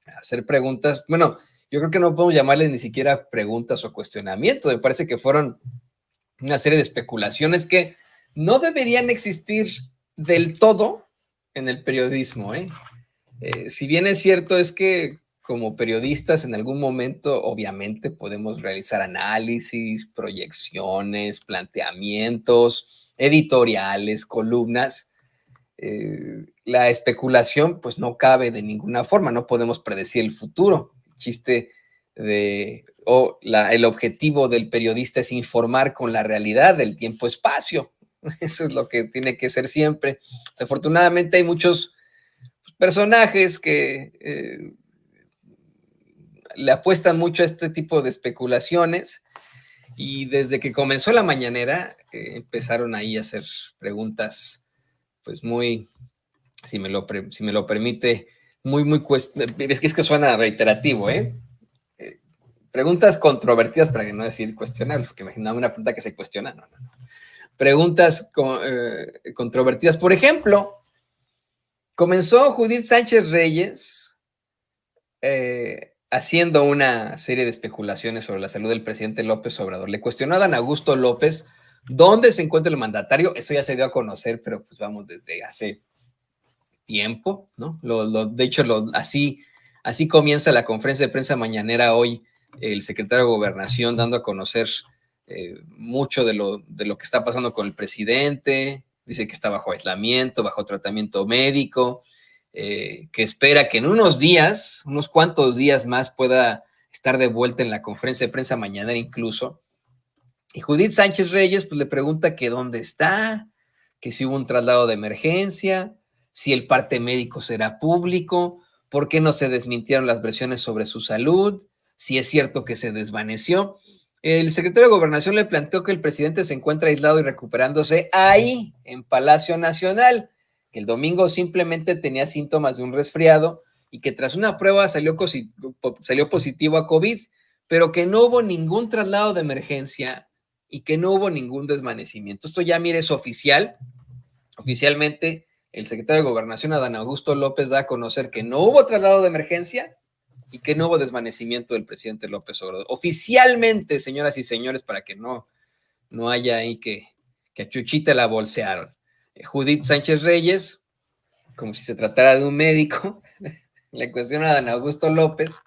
hacer preguntas. Bueno, yo creo que no podemos llamarles ni siquiera preguntas o cuestionamientos. Me parece que fueron una serie de especulaciones que no deberían existir del todo en el periodismo, ¿eh? Si bien es cierto, es que como periodistas en algún momento obviamente podemos realizar análisis, proyecciones, planteamientos, editoriales, columnas. La especulación pues no cabe de ninguna forma, no podemos predecir el futuro. El chiste el objetivo del periodista es informar con la realidad del tiempo-espacio. Eso es lo que tiene que ser siempre. Desafortunadamente hay muchos personajes que le apuestan mucho a este tipo de especulaciones y desde que comenzó la mañanera empezaron ahí a hacer preguntas pues muy, si me lo permite, muy es que suena reiterativo, preguntas controvertidas, para no decir cuestionables, porque imaginaba una pregunta que se cuestiona, no. Preguntas controvertidas, por ejemplo, comenzó Judith Sánchez Reyes haciendo una serie de especulaciones sobre la salud del presidente López Obrador. Le cuestionó a Dan Augusto López dónde se encuentra el mandatario. Eso ya se dio a conocer, pero pues vamos desde hace tiempo, ¿no? De hecho, así comienza la conferencia de prensa mañanera hoy, el secretario de Gobernación dando a conocer mucho de lo que está pasando con el presidente. Dice que está bajo aislamiento, bajo tratamiento médico, que espera que en unos cuantos días más pueda estar de vuelta en la conferencia de prensa mañanera incluso. Y Judith Sánchez Reyes pues le pregunta que dónde está, que si hubo un traslado de emergencia, si el parte médico será público, por qué no se desmintieron las versiones sobre su salud, si es cierto que se desvaneció. El secretario de Gobernación le planteó que el presidente se encuentra aislado y recuperándose ahí, en Palacio Nacional, que el domingo simplemente tenía síntomas de un resfriado y que tras una prueba salió positivo a COVID, pero que no hubo ningún traslado de emergencia y que no hubo ningún desvanecimiento. Esto ya, mire, es oficial. Oficialmente, el secretario de Gobernación, Adán Augusto López, da a conocer que no hubo traslado de emergencia y que no hubo desvanecimiento del presidente López Obrador. Oficialmente, señoras y señores, para que no haya ahí que a Chuchita la bolsearon. Judith Sánchez Reyes, como si se tratara de un médico, le cuestiona a Adán Augusto López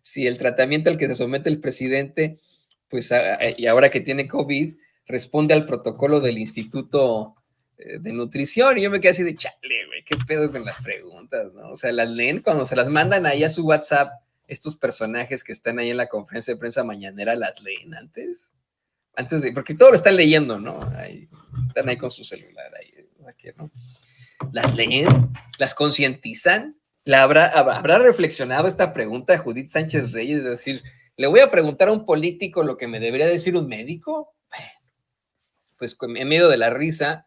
si el tratamiento al que se somete el presidente, pues y ahora que tiene COVID, responde al protocolo del Instituto de Nutrición. Y yo me quedé así de chale, güey, qué pedo con las preguntas, ¿no? O sea, las leen cuando se las mandan ahí a su WhatsApp, estos personajes que están ahí en la conferencia de prensa mañanera, las leen antes de, porque todo lo están leyendo, ¿no? Ahí, están ahí con su celular, ahí, aquí, ¿no? Las leen, las concientizan. ¿Habrá reflexionado esta pregunta de Judith Sánchez Reyes? Es decir, ¿le voy a preguntar a un político lo que me debería decir un médico? Bueno, pues en medio de la risa,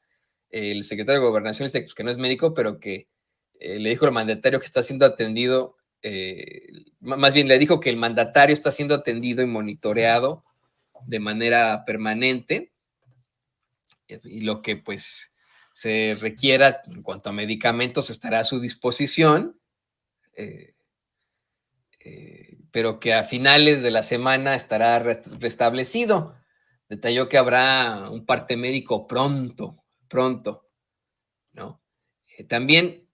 el secretario de Gobernación dice pues, que no es médico, pero que le dijo al mandatario que está siendo atendido, más bien le dijo que el mandatario está siendo atendido y monitoreado de manera permanente, y lo que pues se requiera en cuanto a medicamentos estará a su disposición, pero que a finales de la semana estará restablecido. Detalló que habrá un parte médico pronto, ¿no? También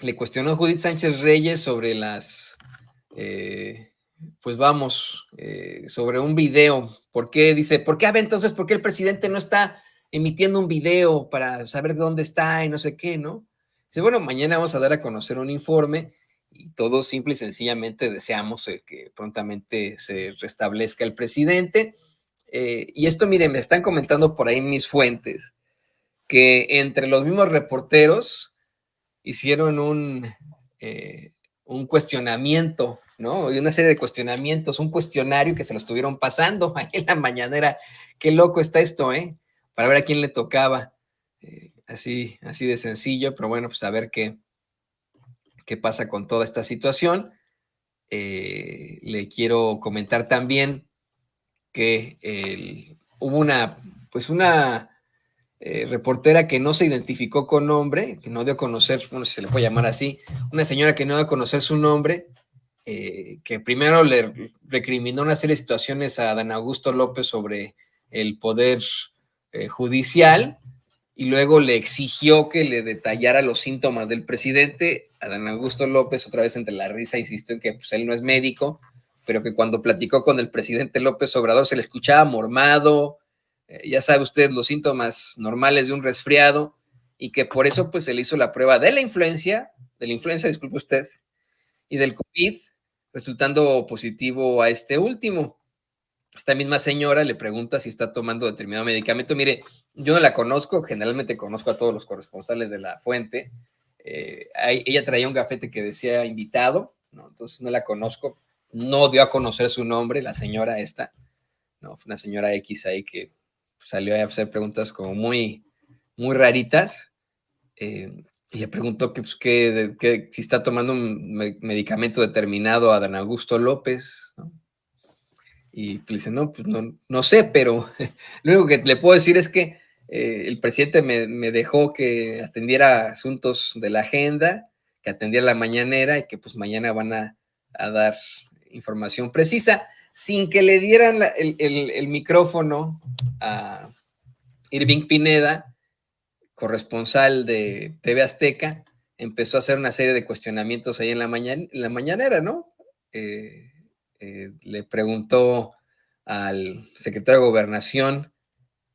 le cuestionó Judith Sánchez Reyes sobre pues vamos, sobre un video. ¿Por qué? Dice, ¿por qué el presidente no está emitiendo un video para saber dónde está y no sé qué, ¿no? Dice, bueno, mañana vamos a dar a conocer un informe y todos simple y sencillamente deseamos que prontamente se restablezca el presidente. Y esto, miren, me están comentando por ahí mis fuentes, que entre los mismos reporteros hicieron un cuestionamiento, ¿no? Y una serie de cuestionamientos, un cuestionario que se lo estuvieron pasando ahí en la mañanera. Qué loco está esto, ¿eh? Para ver a quién le tocaba. Así de sencillo, pero bueno, pues a ver qué pasa con toda esta situación. Le quiero comentar también que hubo una reportera que no se identificó con nombre, que no dio a conocer, no sé si se le puede llamar así, una señora que no dio a conocer su nombre, que primero le recriminó una serie de situaciones a Adán Augusto López sobre el poder judicial, y luego le exigió que le detallara los síntomas del presidente. Adán Augusto López, otra vez entre la risa, insistió en que pues, él no es médico, pero que cuando platicó con el presidente López Obrador se le escuchaba mormado, ya sabe usted, los síntomas normales de un resfriado, y que por eso pues se le hizo la prueba de la influencia, disculpe usted, y del COVID, resultando positivo a este último. Esta misma señora le pregunta si está tomando determinado medicamento. Mire, yo no la conozco, generalmente conozco a todos los corresponsales de la fuente. Ella traía un gafete que decía invitado, ¿no? Entonces no la conozco, no dio a conocer su nombre, la señora esta, ¿no? Fue una señora X ahí que salió a hacer preguntas como muy, muy raritas. Y le preguntó que, pues, que si está tomando un medicamento determinado a Adán Augusto López, ¿no? Y le dice, no, pues no sé, pero lo único que le puedo decir es que el presidente me dejó que atendiera asuntos de la agenda, que atendiera la mañanera y que pues mañana van a dar información precisa, sin que le dieran el micrófono a Irving Pineda, corresponsal de TV Azteca. Empezó a hacer una serie de cuestionamientos ahí en la mañanera, ¿no? Le preguntó al secretario de Gobernación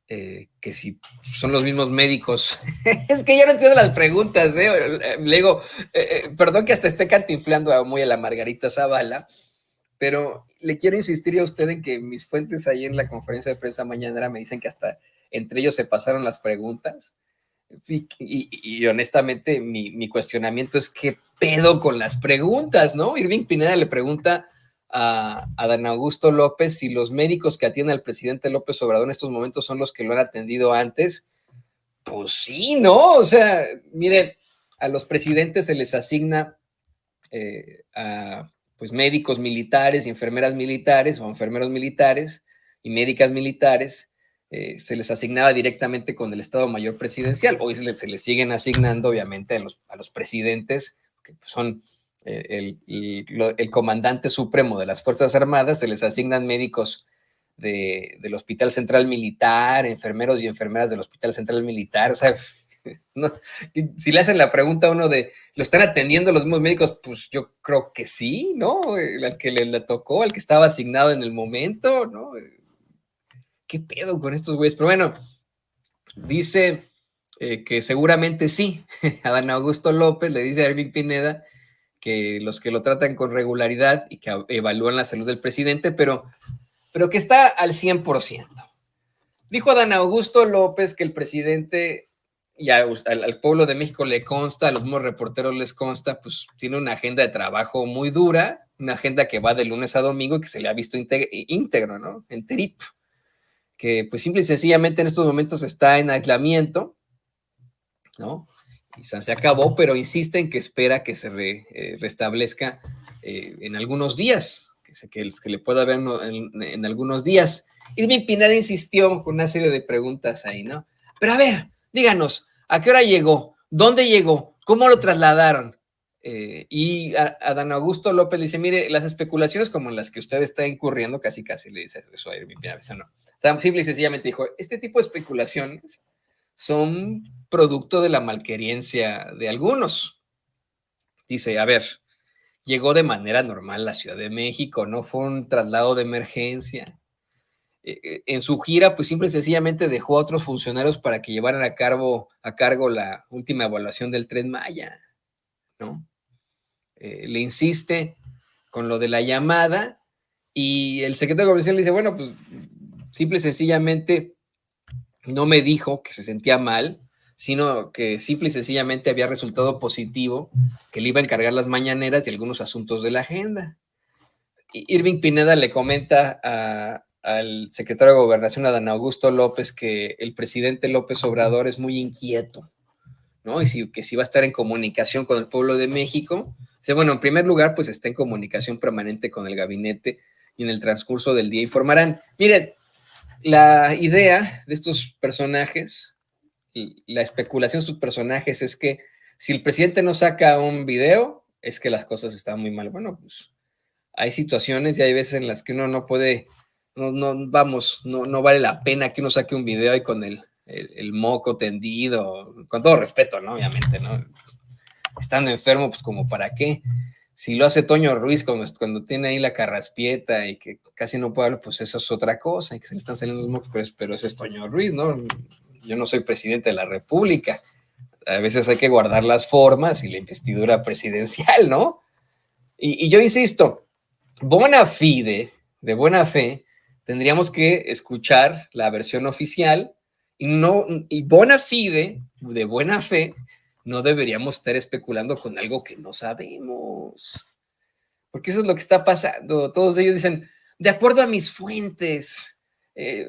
que si son los mismos médicos. Es que yo no entiendo las preguntas, ¿eh? Le digo, perdón que hasta esté cantinflando muy a la Margarita Zavala, pero le quiero insistir a usted en que mis fuentes ahí en la conferencia de prensa mañanera me dicen que hasta entre ellos se pasaron las preguntas. Y honestamente mi cuestionamiento es qué pedo con las preguntas, ¿no? Irving Pineda le pregunta a Adán Augusto López si los médicos que atienden al presidente López Obrador en estos momentos son los que lo han atendido antes. Pues sí, ¿no? O sea, mire, a los presidentes se les asigna a pues médicos militares y enfermeras militares o enfermeros militares y médicas militares. Se les asignaba directamente con el Estado Mayor Presidencial. Hoy se les siguen asignando, obviamente, a los presidentes, que son el comandante supremo de las Fuerzas Armadas. Se les asignan médicos del Hospital Central Militar, enfermeros y enfermeras del Hospital Central Militar. O sea, no, si le hacen la pregunta a uno de, ¿lo están atendiendo los mismos médicos? Pues yo creo que sí, ¿no? Al que le tocó, al que estaba asignado en el momento, ¿no? ¿Qué pedo con estos güeyes? Pero bueno, dice que seguramente sí. Adán Augusto López le dice a Irving Pineda que los que lo tratan con regularidad y que evalúan la salud del presidente, pero que está al 100%. Dijo Adán Augusto López que el presidente, y al pueblo de México le consta, a los mismos reporteros les consta, pues tiene una agenda de trabajo muy dura, una agenda que va de lunes a domingo y que se le ha visto íntegro, ¿no? Enterito. Que pues simple y sencillamente en estos momentos está en aislamiento, ¿no? Y se acabó, pero insiste en que espera que se restablezca en algunos días, que le pueda ver en algunos días. Irving Pineda insistió con una serie de preguntas ahí, ¿no? Pero a ver, díganos, ¿a qué hora llegó? ¿Dónde llegó? ¿Cómo lo trasladaron? Y a Adán Augusto López le dice, mire, las especulaciones como en las que usted está incurriendo, casi le dice eso a Irving Pineda, eso no. O sea, simple y sencillamente dijo, este tipo de especulaciones son producto de la malquerencia de algunos. Dice, a ver, llegó de manera normal a la Ciudad de México, no fue un traslado de emergencia. En su gira, pues simple y sencillamente dejó a otros funcionarios para que llevaran a cargo la última evaluación del Tren Maya, ¿no? Le insiste con lo de la llamada y el secretario de Gobernación le dice, bueno, pues simple y sencillamente no me dijo que se sentía mal, sino que simple y sencillamente había resultado positivo, que le iba a encargar las mañaneras y algunos asuntos de la agenda. Irving Pineda le comenta al secretario de Gobernación, Adán Augusto López, que el presidente López Obrador es muy inquieto, ¿no? Y que si va a estar en comunicación con el pueblo de México. Bueno, en primer lugar, pues está en comunicación permanente con el gabinete y en el transcurso del día informarán. Miren, la idea de estos personajes, la especulación de sus personajes es que si el presidente no saca un video, es que las cosas están muy mal. Bueno, pues hay situaciones y hay veces en las que uno no puede, no vale la pena que uno saque un video ahí con el moco tendido, con todo respeto, ¿no? Obviamente, ¿no? Estando enfermo, pues como para qué. Si lo hace Toño Ruiz cuando tiene ahí la carraspieta y que casi no puede hablar, pues eso es otra cosa, y que se le están saliendo los mocos, pero ese es Toño Ruiz, ¿no? Yo no soy presidente de la República. A veces hay que guardar las formas y la investidura presidencial, ¿no? Y yo insisto, bona fide, de buena fe, tendríamos que escuchar la versión oficial y bona fide, de buena fe, no deberíamos estar especulando con algo que no sabemos. Porque eso es lo que está pasando. Todos ellos dicen, de acuerdo a mis fuentes,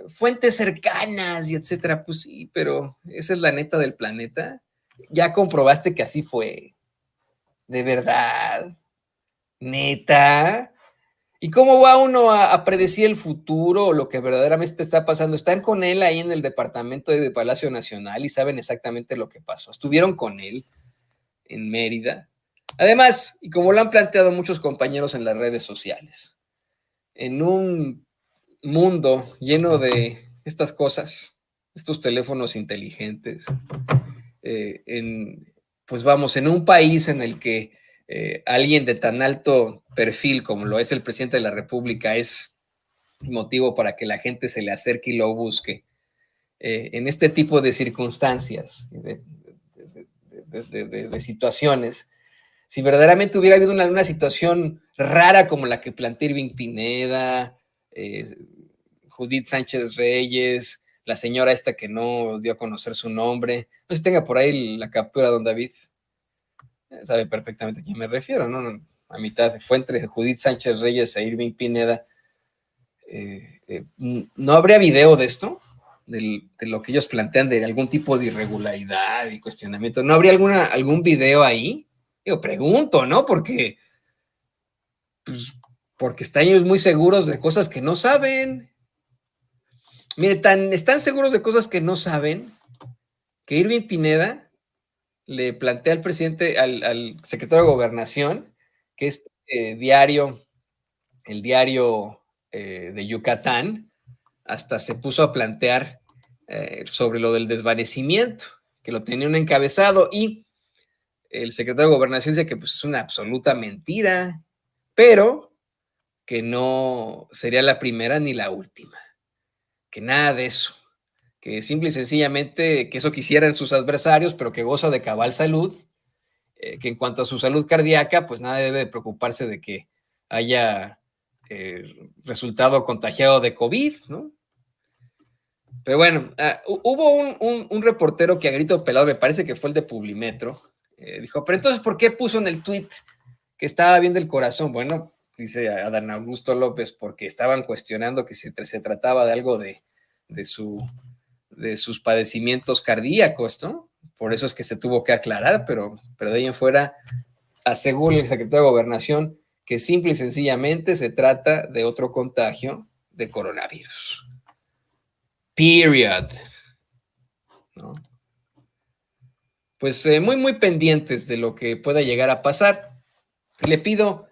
fuentes cercanas y etcétera. Pues sí, pero esa es la neta del planeta. Ya comprobaste que así fue. De verdad. Neta. ¿Y cómo va uno a predecir el futuro o lo que verdaderamente está pasando? Están con él ahí en el departamento de Palacio Nacional y saben exactamente lo que pasó. Estuvieron con él en Mérida. Además, y como lo han planteado muchos compañeros en las redes sociales, en un mundo lleno de estas cosas, estos teléfonos inteligentes, pues vamos, en un país en el que alguien de tan alto perfil como lo es el presidente de la República es motivo para que la gente se le acerque y lo busque. En este tipo de circunstancias, de situaciones, si verdaderamente hubiera habido una situación rara como la que plantea Irving Pineda, Judith Sánchez Reyes, la señora esta que no dio a conocer su nombre, no sé si tenga por ahí la captura, don David, sabe perfectamente a quién me refiero, ¿no? A mitad fue entre Judith Sánchez Reyes e Irving Pineda. ¿No habría video de esto? De lo que ellos plantean de algún tipo de irregularidad y cuestionamiento. ¿No habría algún video ahí? Yo pregunto, ¿no? Porque están ellos muy seguros de cosas que no saben. Mire, están seguros de cosas que no saben que Irving Pineda le plantea al presidente, al secretario de Gobernación, que diario, el diario de Yucatán, hasta se puso a plantear sobre lo del desvanecimiento, que lo tenía un encabezado, y el secretario de Gobernación dice que pues, es una absoluta mentira, pero que no sería la primera ni la última, que nada de eso, que simple y sencillamente que eso quisieran sus adversarios, pero que goza de cabal salud, que en cuanto a su salud cardíaca, pues nada debe de preocuparse de que haya resultado contagiado de COVID, ¿no? Pero bueno, hubo un reportero que a grito pelado, me parece que fue el de Publimetro, dijo, pero entonces, ¿por qué puso en el tweet que estaba bien del corazón? Bueno, dice Adán Augusto López, porque estaban cuestionando que se trataba de algo de sus padecimientos cardíacos, ¿no? Por eso es que se tuvo que aclarar, pero de ahí en fuera asegura el secretario de Gobernación que simple y sencillamente se trata de otro contagio de coronavirus. Period. ¿No? Pues muy pendientes de lo que pueda llegar a pasar. Le pido